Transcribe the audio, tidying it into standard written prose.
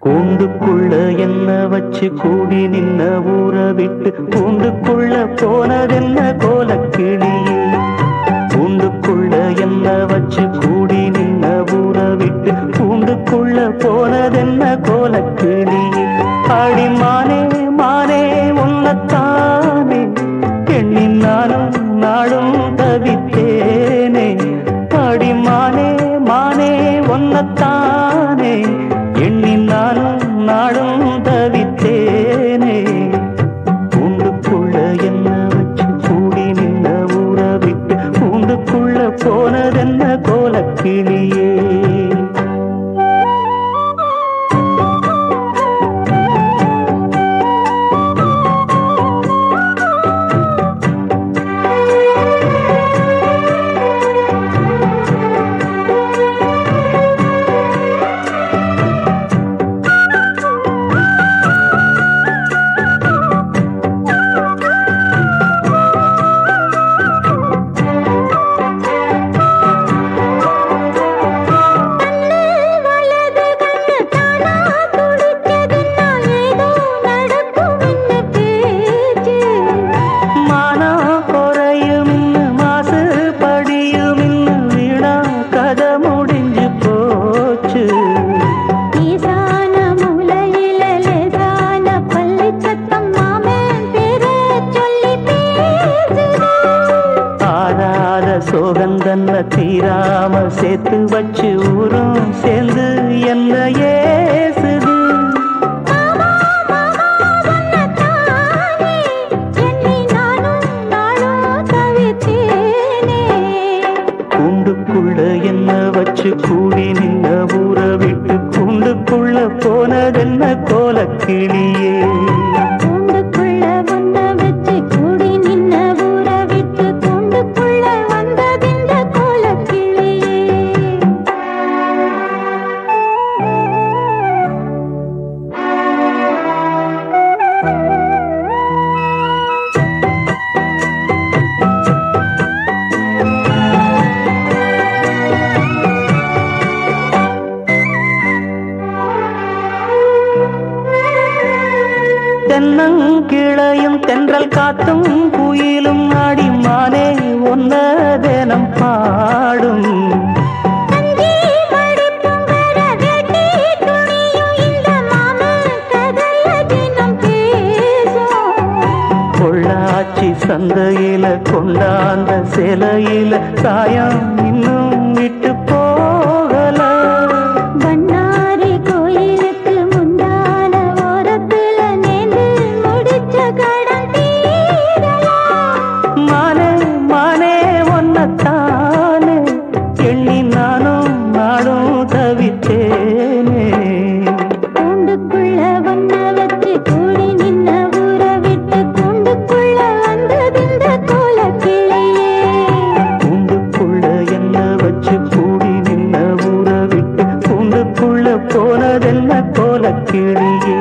கூண்டுக்குள்ள என்ன வச்சு கூடி நின்ன ஊற விட்டு கூண்டுக்குள்ள போனதென்ன கோலக்கிளியே. கூண்டுக்குள்ள என்ன வச்சு கூடி நின்ன ஊற விட்டு கூண்டுக்குள்ள போனதென்ன கோலக்கிளியே. ஆடி மானே மானே உன்னத்தானே எண்ணி நானும் நாடும் தவித்தேனே. ஆடி மானே மானே உன்னத்தானே எண்ணி நானும் நாடும் தவித்தேனே. கூண்டுக்குள்ள என்ன வச்சு கூடி நின்ன ஊற விட்டு கூண்டுக்குள்ள போனதென்ன கோலக்கிளியே. சோகந்தன்ன தீராம சேர்த்து வச்சு ஊரும் சேர்ந்து என்ன ஏசுது. கூண்டுக்குள்ள என்ன வச்சு கூடி நின்ன ஊற விட்டு கூண்டுக்குள்ள போனதென்ன கோலக்கிளியே. தென்னங்கிளையும் தென்றல் காத்தும் குயிலும் ஆடி மானே ஒன்ன தினம் பாடும். பொள்ளாச்சி சந்தையில கொண்டாந்த சிலையில சாயம் இன்னும் விட்டு போகல. எண்ணி நானும் நாடும் தவித்தேனே. கூண்டுக்குள்ள ஒன்ன வச்சு கூடி நின்ன ஊற விட்டு கூண்டுக்குள்ள வந்ததிந்த கோலக்கிளியே. கூண்டுக்குள்ள என்ன வச்சு கூடி நின்ன ஊற விட்டு கூண்டுக்குள்ள போனதென்ன கோலக்கிளியே.